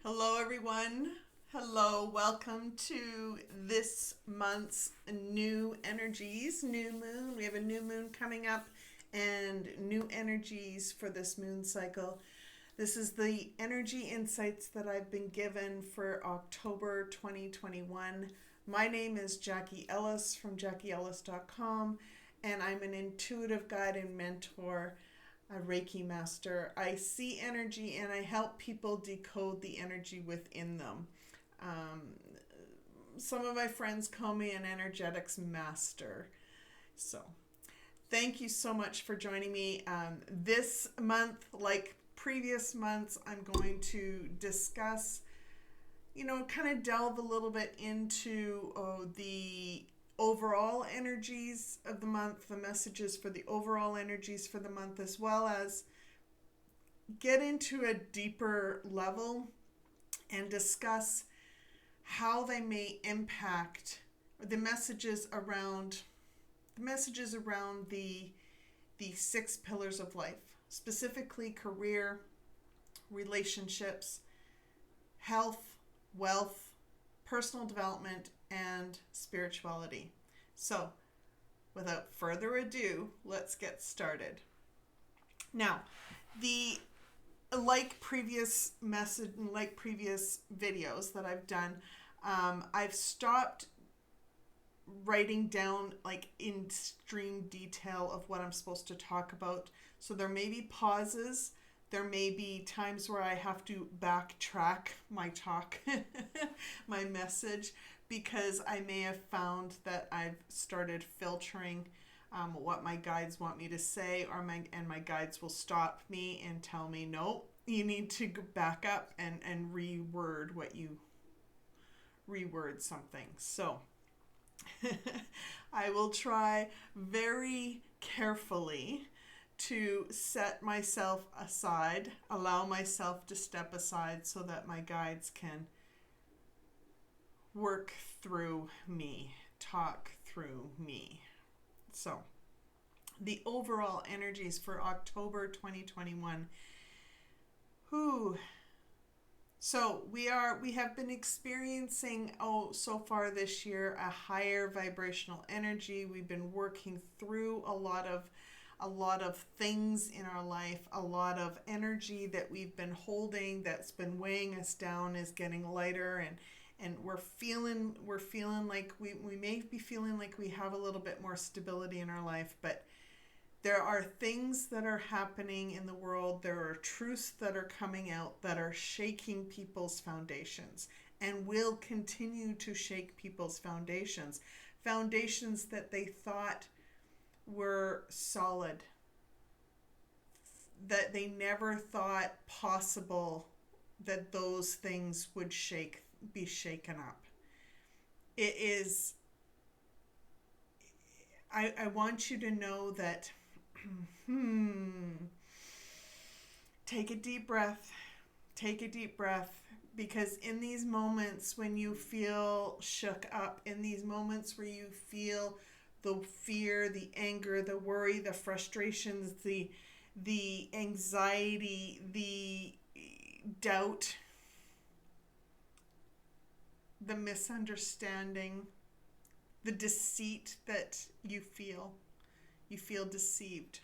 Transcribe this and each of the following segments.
Hello, everyone. Hello, welcome to this month's new energies, new moon. We have a new moon coming up and new energies for this moon cycle. This is the energy insights that I've been given for October 2021. My name is Jackie Ellis from JackieEllis.com, and I'm an intuitive guide and mentor, a Reiki master. I see energy and I help people decode the energy within them. Some of my friends call me an energetics master. So thank you so much for joining me. This month, like previous months, I'm going to discuss, kind of delve a little bit into the overall energies of the month, the messages for the overall energies for the month, as well as get into a deeper level and discuss how they may impact the messages around the six pillars of life, specifically career, relationships, health, wealth, personal development, and spirituality. So, without further ado, let's get started. Now, like previous videos that I've done, I've stopped writing down like in extreme detail of what I'm supposed to talk about. So there may be pauses. There may be times where I have to backtrack my talk, my message, because I may have found that I've started filtering what my guides want me to say, and my guides will stop me and tell me, no, you need to go back up and reword something. So I will try very carefully to set myself aside, allow myself to step aside so that my guides can work through me, talk through me. So, the overall energies for October 2021. So we have been experiencing, so far this year, a higher vibrational energy. We've been working through a lot of things in our life. A lot of energy that we've been holding that's been weighing us down is getting lighter, and we're feeling like we may be feeling like we have a little bit more stability in our life, but there are things that are happening in the world. There are truths that are coming out that are shaking people's foundations and will continue to shake people's foundations that they thought were solid, that they never thought possible that those things would be shaken up. It is, I want you to know that take a deep breath, because in these moments when you feel shook up, in these moments where you feel the fear, the anger, the worry, the frustrations, the anxiety, the doubt, the misunderstanding, the deceit that you feel deceived.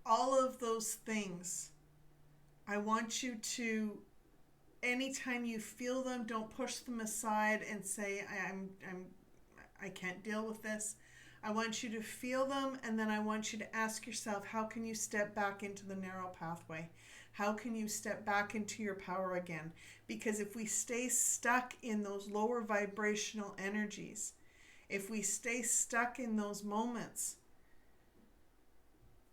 All of those things, I want you to, anytime you feel them, don't push them aside and say, I can't deal with this. I want you to feel them, and then I want you to ask yourself, how can you step back into the narrow pathway? How can you step back into your power again? Because if we stay stuck in those lower vibrational energies, if we stay stuck in those moments,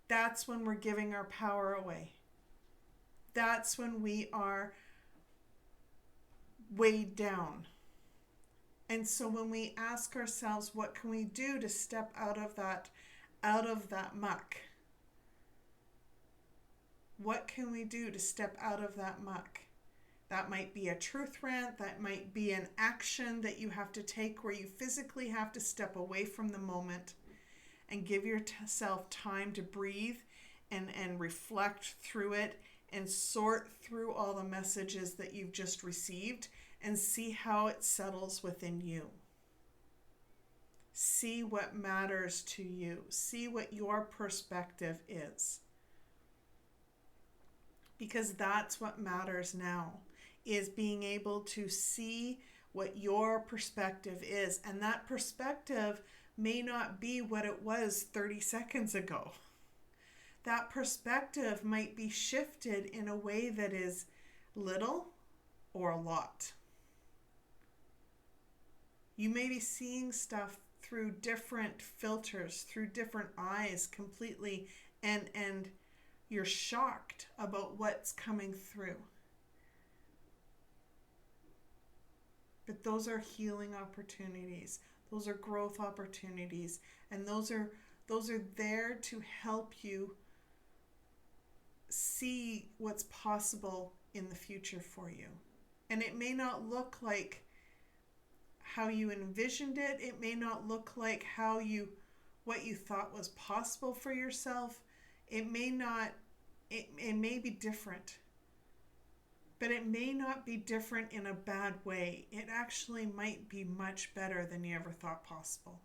that's when we're giving our power away. That's when we are weighed down. And so when we ask ourselves, what can we do to step out of that muck? What can we do to step out of that muck? That might be a truth rant. That might be an action that you have to take where you physically have to step away from the moment and give yourself time to breathe and reflect through it and sort through all the messages that you've just received and see how it settles within you. See what matters to you. See what your perspective is. Because that's what matters now, is being able to see what your perspective is. And that perspective may not be what it was 30 seconds ago. That perspective might be shifted in a way that is little or a lot. You may be seeing stuff through different filters, through different eyes completely, and you're shocked about what's coming through. But those are healing opportunities. Those are growth opportunities. And those are there to help you see what's possible in the future for you. And it may not look like how you envisioned it. It may not look like what you thought was possible for yourself. It may be different. But it may not be different in a bad way. It actually might be much better than you ever thought possible.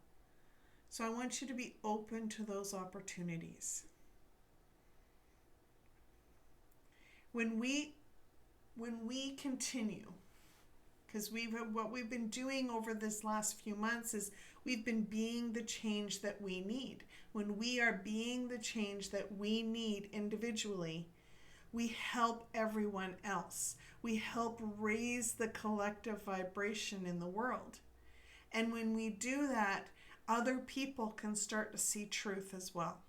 So I want you to be open to those opportunities. When we continue, because what we've been doing over this last few months is we've been being the change that we need. When we are being the change that we need individually, we help everyone else. We help raise the collective vibration in the world. And when we do that, other people can start to see truth as well.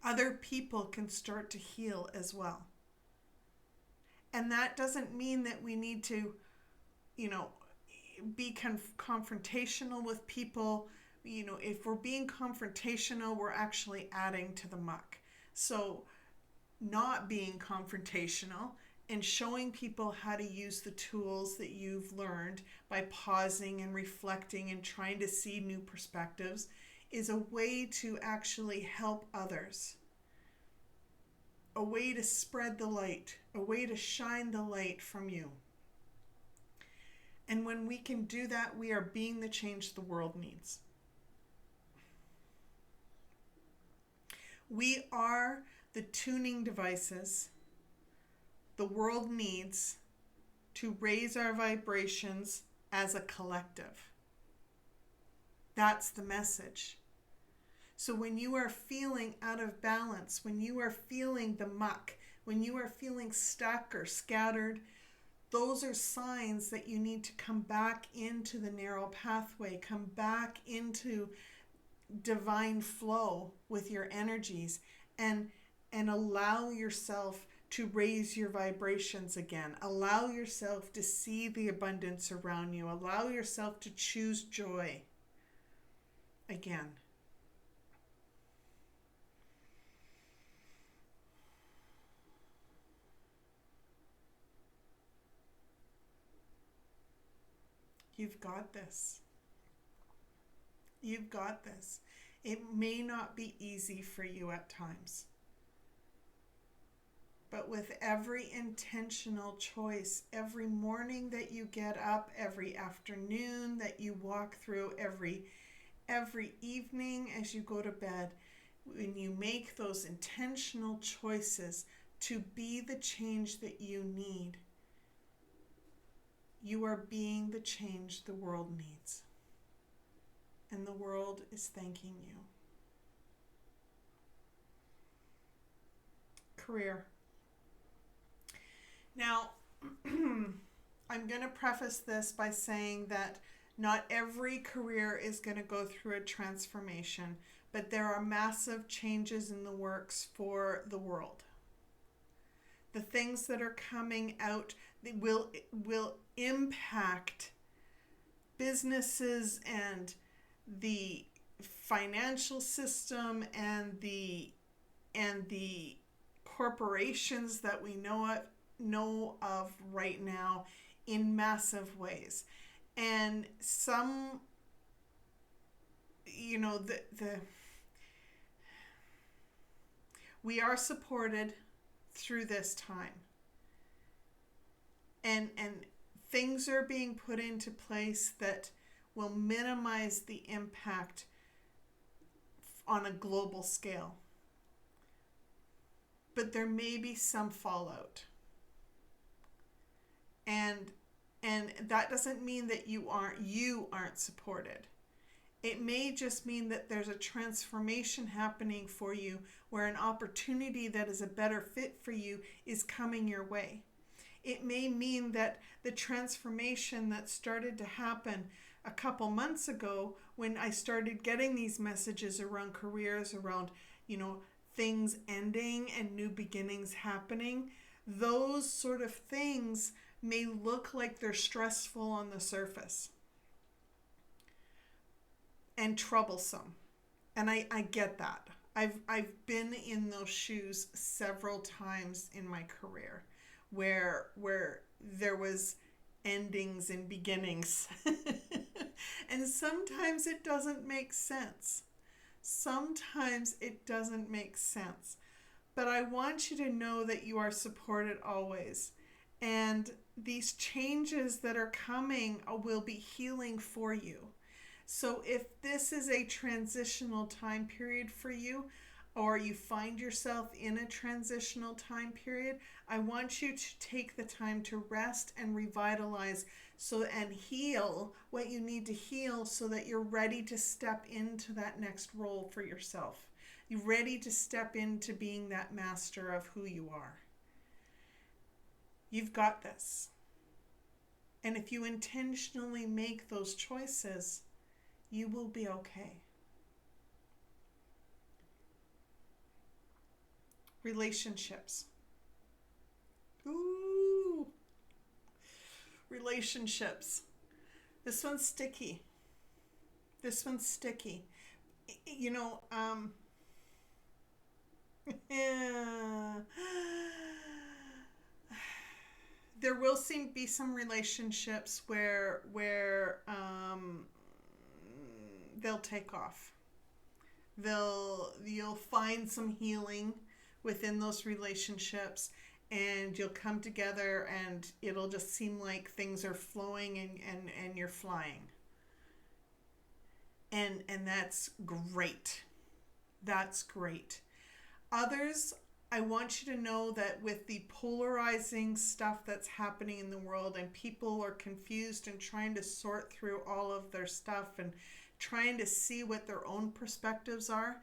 Other people can start to heal as well. And that doesn't mean that we need to, be confrontational with people. If we're being confrontational, we're actually adding to the muck. So not being confrontational and showing people how to use the tools that you've learned by pausing and reflecting and trying to see new perspectives is a way to actually help others. A way to spread the light, a way to shine the light from you. And when we can do that, we are being the change the world needs. We are the tuning devices the world needs to raise our vibrations as a collective. That's the message. So when you are feeling out of balance, when you are feeling the muck, when you are feeling stuck or scattered, those are signs that you need to come back into the narrow pathway, come back into divine flow with your energies, and allow yourself to raise your vibrations again. Allow yourself to see the abundance around you. Allow yourself to choose joy again. You've got this. You've got this. It may not be easy for you at times. But with every intentional choice, every morning that you get up, every afternoon that you walk through, every evening as you go to bed, when you make those intentional choices to be the change that you need, you are being the change the world needs. And the world is thanking you. Career. Now, I'm going to preface this by saying that not every career is going to go through a transformation, but there are massive changes in the works for the world. The things that are coming out will impact businesses and the financial system and the corporations that we know of right now in massive ways. And some, we are supported through this time. And things are being put into place that will minimize the impact on a global scale. But there may be some fallout. And that doesn't mean that you aren't supported. It may just mean that there's a transformation happening for you where an opportunity that is a better fit for you is coming your way. It may mean that the transformation that started to happen a couple months ago when I started getting these messages around careers, around, things ending and new beginnings happening, those sort of things may look like they're stressful on the surface and troublesome. And I get that. I've been in those shoes several times in my career where there was endings and beginnings. And sometimes it doesn't make sense. Sometimes it doesn't make sense. But I want you to know that you are supported always. And these changes that are coming will be healing for you. So if this is a transitional time period for you, or you find yourself in a transitional time period, I want you to take the time to rest and revitalize and heal what you need to heal so that you're ready to step into that next role for yourself. You're ready to step into being that master of who you are. You've got this. And if you intentionally make those choices, you will be okay. Relationships. Ooh. Relationships. This one's sticky. There will be some relationships where they'll take off. You'll find some healing within those relationships, and you'll come together and it'll just seem like things are flowing and you're flying. And that's great. That's great. Others, I want you to know that with the polarizing stuff that's happening in the world and people are confused and trying to sort through all of their stuff and trying to see what their own perspectives are,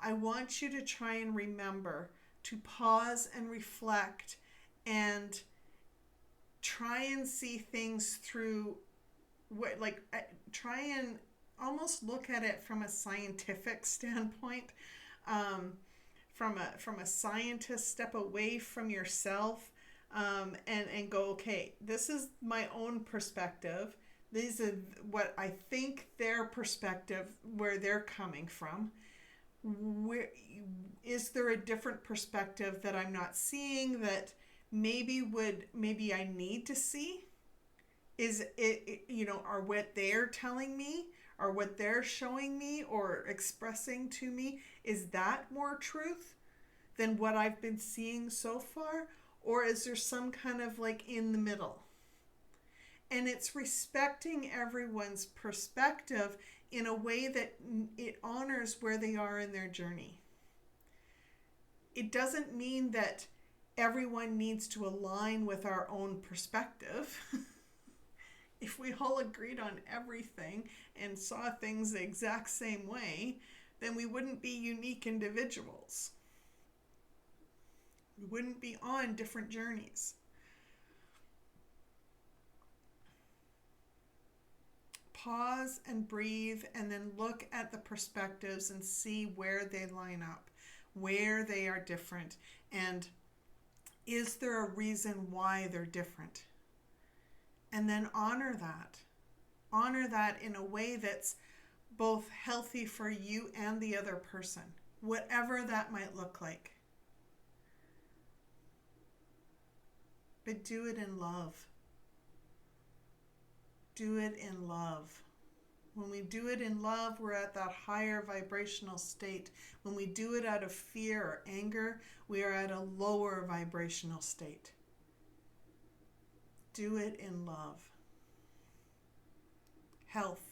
I want you to try and remember to pause and reflect and try and see things through try and almost look at it from a scientific standpoint. From a scientist, step away from yourself and go, okay, this is my own perspective. These are what I think their perspective, where they're coming from. Is there a different perspective that I'm not seeing that maybe I need to see? Is it are what they're telling me or what they're showing me or expressing to me, is that more truth than what I've been seeing so far? Or is there some kind of in the middle? And it's respecting everyone's perspective in a way that it honors where they are in their journey. It doesn't mean that everyone needs to align with our own perspective. If we all agreed on everything and saw things the exact same way, then we wouldn't be unique individuals. We wouldn't be on different journeys. Pause and breathe and then look at the perspectives and see where they line up, where they are different, and is there a reason why they're different? And then honor that. Honor that in a way that's both healthy for you and the other person, whatever that might look like. But do it in love. Do it in love. When we do it in love, we're at that higher vibrational state. When we do it out of fear or anger, we are at a lower vibrational state. Do it in love. Health.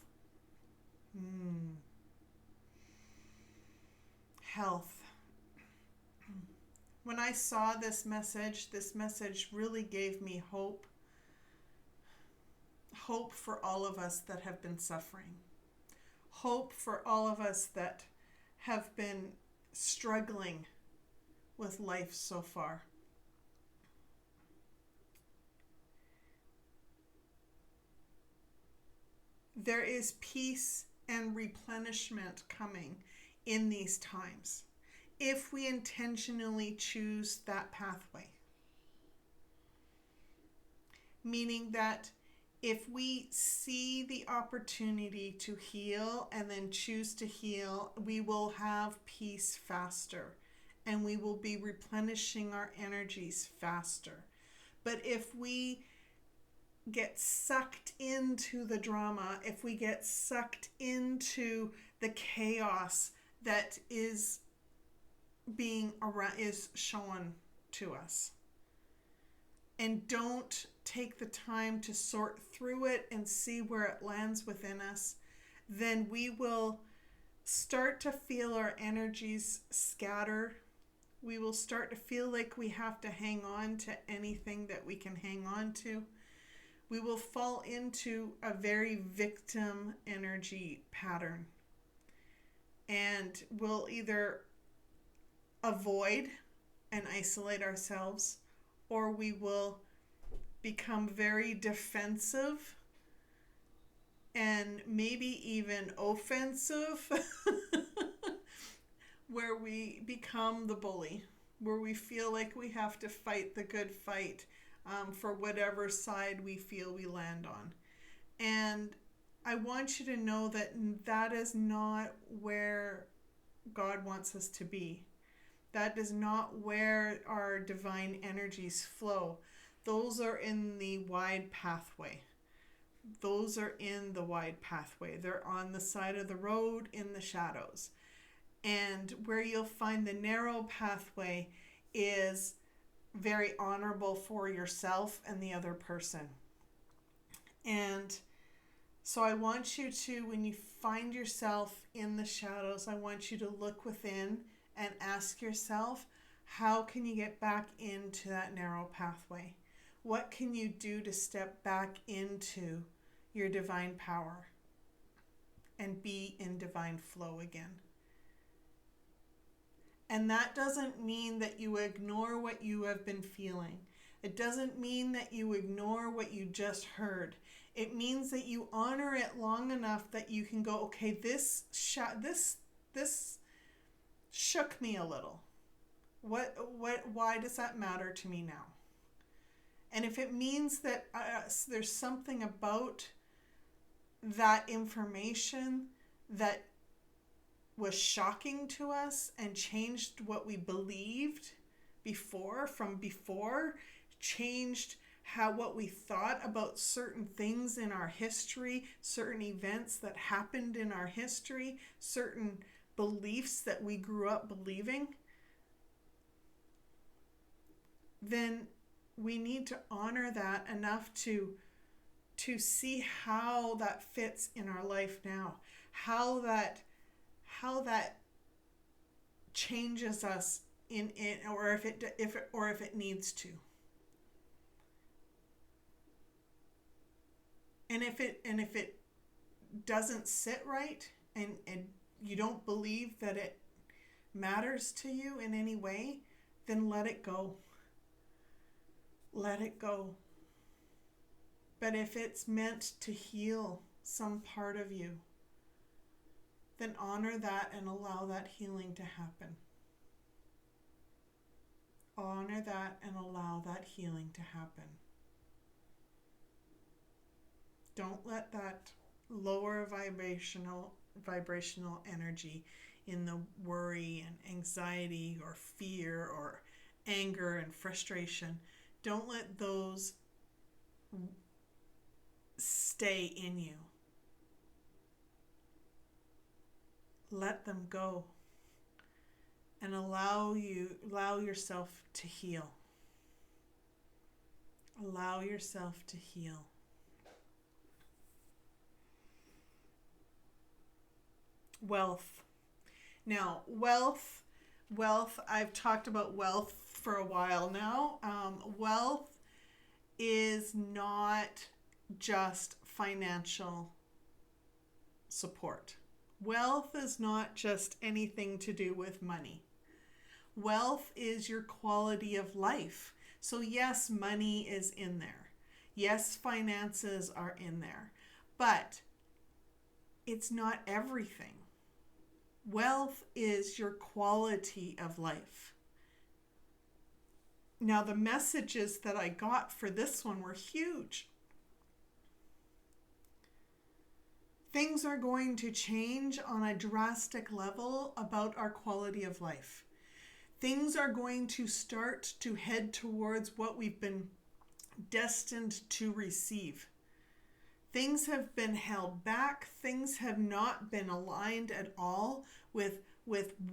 Health. When I saw this message really gave me hope. Hope for all of us that have been suffering. Hope for all of us that have been struggling with life so far. There is peace and replenishment coming in these times if we intentionally choose that pathway. Meaning that if we see the opportunity to heal and then choose to heal, we will have peace faster and we will be replenishing our energies faster. But if we get sucked into the drama, if we get sucked into the chaos that is shown to us, and don't take the time to sort through it and see where it lands within us, then we will start to feel our energies scatter. We will start to feel like we have to hang on to anything that we can hang on to. We will fall into a very victim energy pattern. And we'll either avoid and isolate ourselves, or we will become very defensive and maybe even offensive, where we become the bully, where we feel like we have to fight the good fight for whatever side we feel we land on. And I want you to know that that is not where God wants us to be. That is not where our divine energies flow. Those are in the wide pathway. Those are in the wide pathway. They're on the side of the road in the shadows. And where you'll find the narrow pathway is very honorable for yourself and the other person. And so I want you to, when you find yourself in the shadows, I want you to look within and ask yourself, how can you get back into that narrow pathway? What can you do to step back into your divine power and be in divine flow again? And that doesn't mean that you ignore what you have been feeling. It doesn't mean that you ignore what you just heard. It means that you honor it long enough that you can go, okay, this shook me a little. Why does that matter to me now? And if it means that there's something about that information that was shocking to us and changed what we believed before, changed what we thought about certain things in our history, certain events that happened in our history, certain beliefs that we grew up believing, then we need to honor that enough to see how that fits in our life now, how that changes us or if it needs to. And if it doesn't sit right and you don't believe that it matters to you in any way, then let it go. Let it go. But if it's meant to heal some part of you, then honor that and allow that healing to happen. Honor that and allow that healing to happen. Don't let that lower vibrational energy in the worry and anxiety or fear or anger and frustration, don't let those stay in you. let them go and allow yourself to heal. Allow yourself to heal. Wealth. Now, wealth, I've talked about wealth for a while now. Wealth is not just financial support. Wealth is not just anything to do with money. Wealth is your quality of life. So yes, money is in there. Yes, finances are in there. But it's not everything. Wealth is your quality of life. Now, the messages that I got for this one were huge. Things are going to change on a drastic level about our quality of life. Things are going to start to head towards what we've been destined to receive. Things have been held back. Things have not been aligned at all with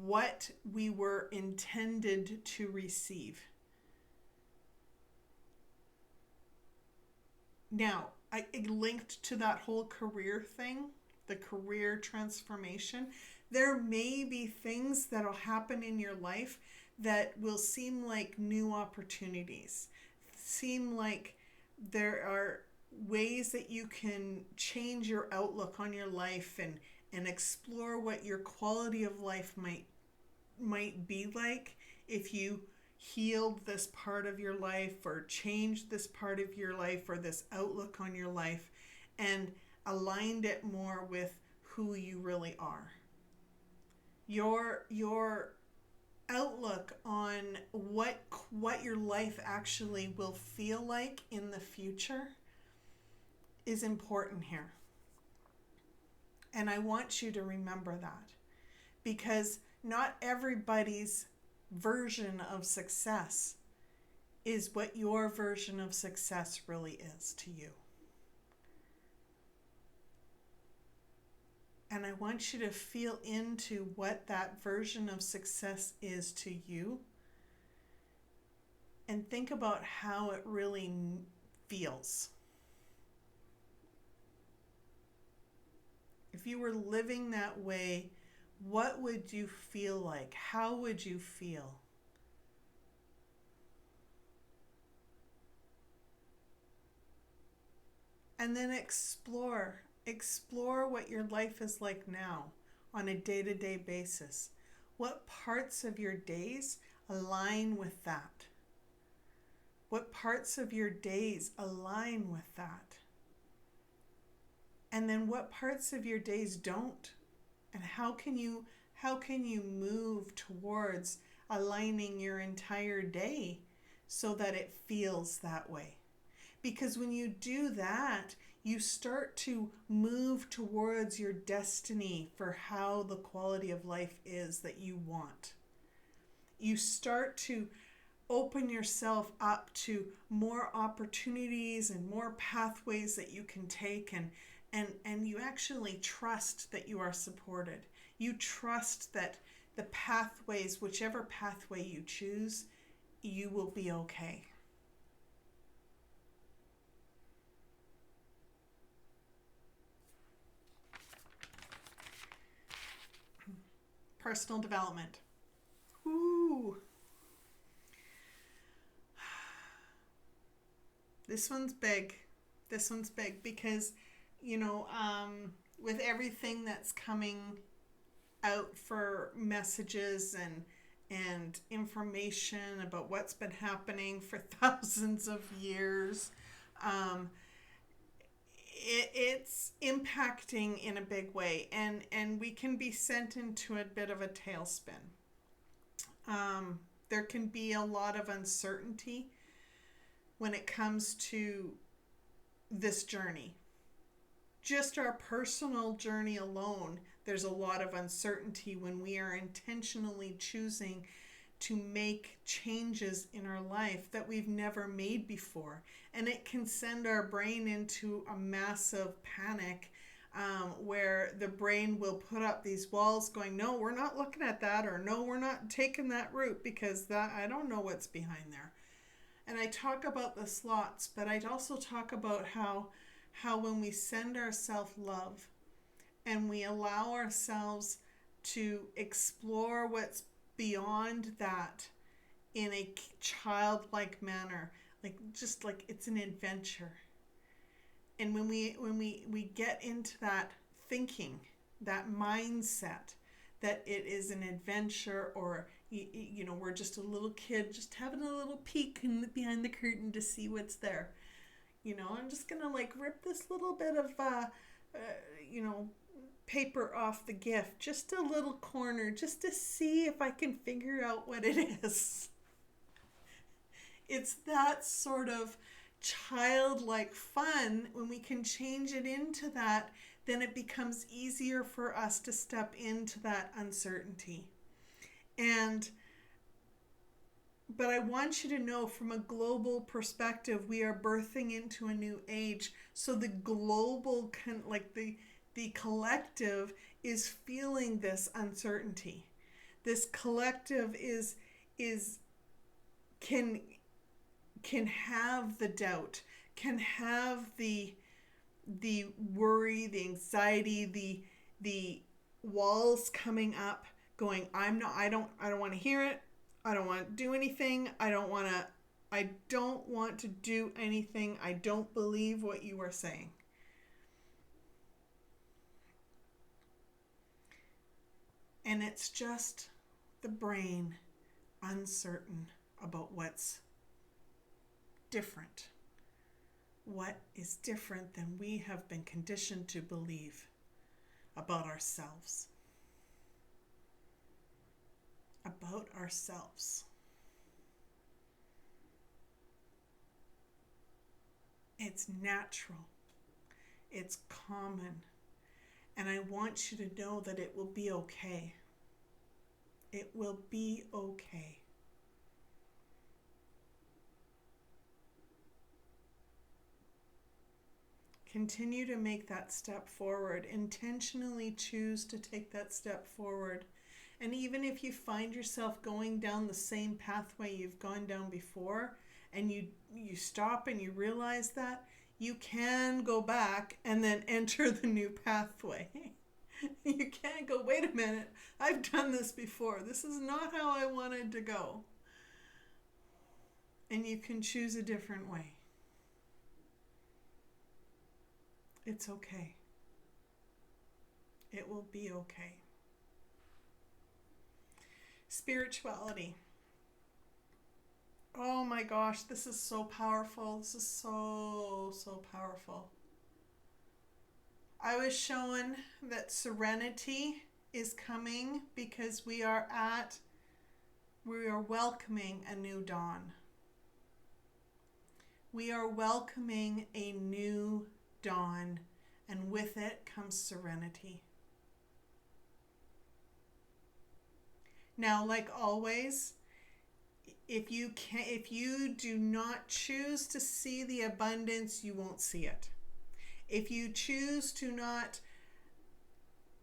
what we were intended to receive. Now, I linked to that whole career thing, the career transformation. There may be things that will happen in your life that will seem like new opportunities, seem like there are ways that you can change your outlook on your life and explore what your quality of life might be like if you healed this part of your life or changed this part of your life or this outlook on your life and aligned it more with who you really are. Your outlook on what your life actually will feel like in the future is important here. And I want you to remember that, because not everybody's version of success is what your version of success really is to you. And I want you to feel into what that version of success is to you and think about how it really feels. If you were living that way, what would you feel like? How would you feel? And then explore what your life is like now on a day-to-day basis. What parts of your days align with that? What parts of your days align with that? And then what parts of your days don't? And how can you move towards aligning your entire day so that it feels that way? Because when you do that, you start to move towards your destiny for how the quality of life is that you want. You start to open yourself up to more opportunities and more pathways that you can take, and you actually trust that you are supported. You trust that the pathways, whichever pathway you choose, you will be okay. Personal development. Ooh. This one's big. This one's big because, with everything that's coming out for messages and information about what's been happening for thousands of years, it's impacting in a big way, and we can be sent into a bit of a tailspin. There can be a lot of uncertainty when it comes to this journey. Just our personal journey alone, there's a lot of uncertainty when we are intentionally choosing to make changes in our life that we've never made before. And it can send our brain into a massive panic where the brain will put up these walls going, no, we're not looking at that, or no, we're not taking that route because that I don't know what's behind there. And I talk about the slots, but I also talk about how when we send ourselves love and we allow ourselves to explore what's beyond that in a childlike manner, like just like it's an adventure. And when we get into that thinking, that mindset that it is an adventure, or we're just a little kid just having a little peek behind the curtain to see what's there. I'm just gonna like rip this little bit of you know paper off the gift, just a little corner, just to see if I can figure out what it is. It's that sort of childlike fun. When we can change it into that, then it becomes easier for us to step into that uncertainty. But I want you to know, from a global perspective, we are birthing into a new age. So the global, the collective is feeling this uncertainty. This collective can have the doubt, can have the worry, the anxiety, the walls coming up, going, I don't want to hear it. I don't want to do anything. I don't want to do anything. I don't believe what you are saying. And it's just the brain uncertain about what's different. What is different than we have been conditioned to believe about ourselves. About ourselves. It's natural. It's common. And I want you to know that it will be okay. It will be okay. Continue to make that step forward. Intentionally choose to take that step forward. And even if you find yourself going down the same pathway you've gone down before, and you stop and you realize that, you can go back and then enter the new pathway. You can't go, wait a minute, I've done this before. This is not how I wanted to go. And you can choose a different way. It's okay. It will be okay. Spirituality. Oh my gosh, this is so powerful. This is so, so powerful. I was shown that serenity is coming because we are welcoming a new dawn. We are welcoming a new dawn, and with it comes serenity. Now, like always, if you do not choose to see the abundance, you won't see it. If you choose to not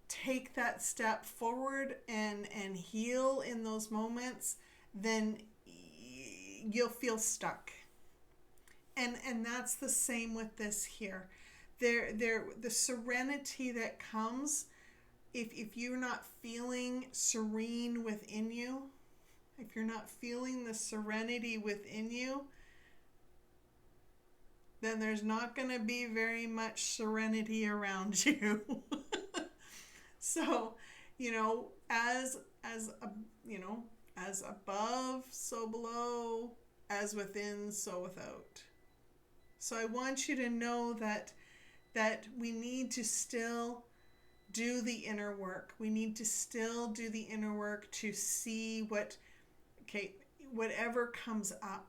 take that step forward and heal in those moments, then you'll feel stuck. And that's the same with this here. The serenity that comes, if you're not feeling serene within you, if you're not feeling the serenity within you, then there's not going to be very much serenity around you. So, as above, so below, as within, so without. So I want you to know that we need to still do the inner work. We need to still do the inner work to see whatever comes up,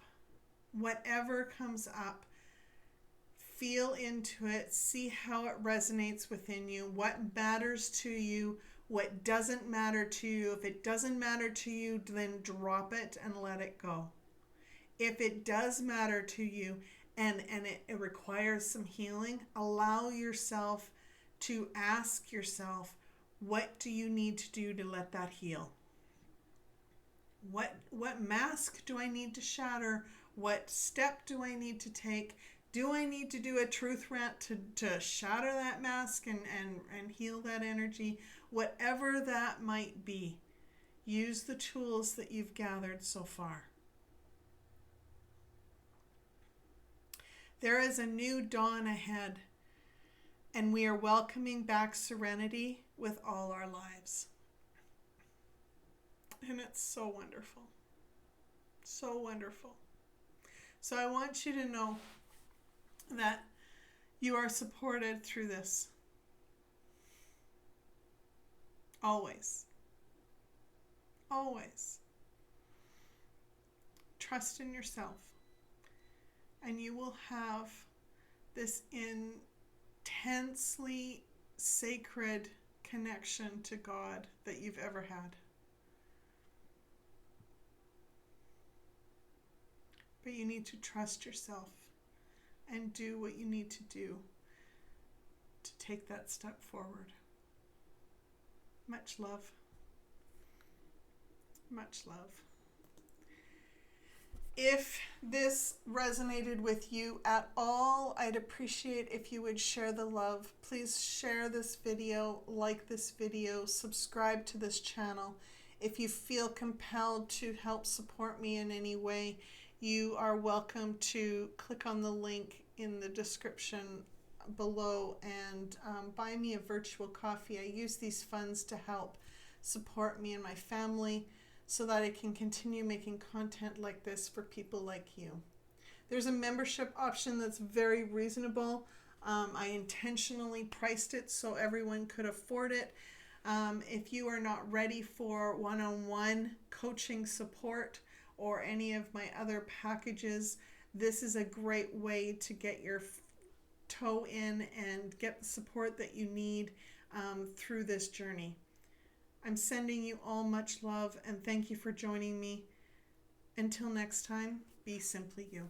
feel into it, see how it resonates within you, what matters to you, what doesn't matter to you. If it doesn't matter to you, then drop it and let it go. If it does matter to you and it requires some healing, allow yourself to ask yourself, what do you need to do to let that heal? What mask do I need to shatter? What step do I need to take? Do I need to do a truth rant to shatter that mask and heal that energy? Whatever that might be, use the tools that you've gathered so far. There is a new dawn ahead, and we are welcoming back serenity with all our lives. And it's so wonderful. So wonderful. So I want you to know that you are supported through this. Always. Always. Trust in yourself, and you will have this intensely sacred connection to God that you've ever had. But you need to trust yourself and do what you need to do to take that step forward. Much love. Much love. If this resonated with you at all, I'd appreciate if you would share the love. Please share this video, like this video, subscribe to this channel. If you feel compelled to help support me in any way, you are welcome to click on the link in the description below and buy me a virtual coffee. I use these funds to help support me and my family so that I can continue making content like this for people like you. There's a membership option that's very reasonable. I intentionally priced it so everyone could afford it. If you are not ready for one-on-one coaching support or any of my other packages, this is a great way to get your toe in and get the support that you need through this journey. I'm sending you all much love and thank you for joining me. Until next time, be simply you.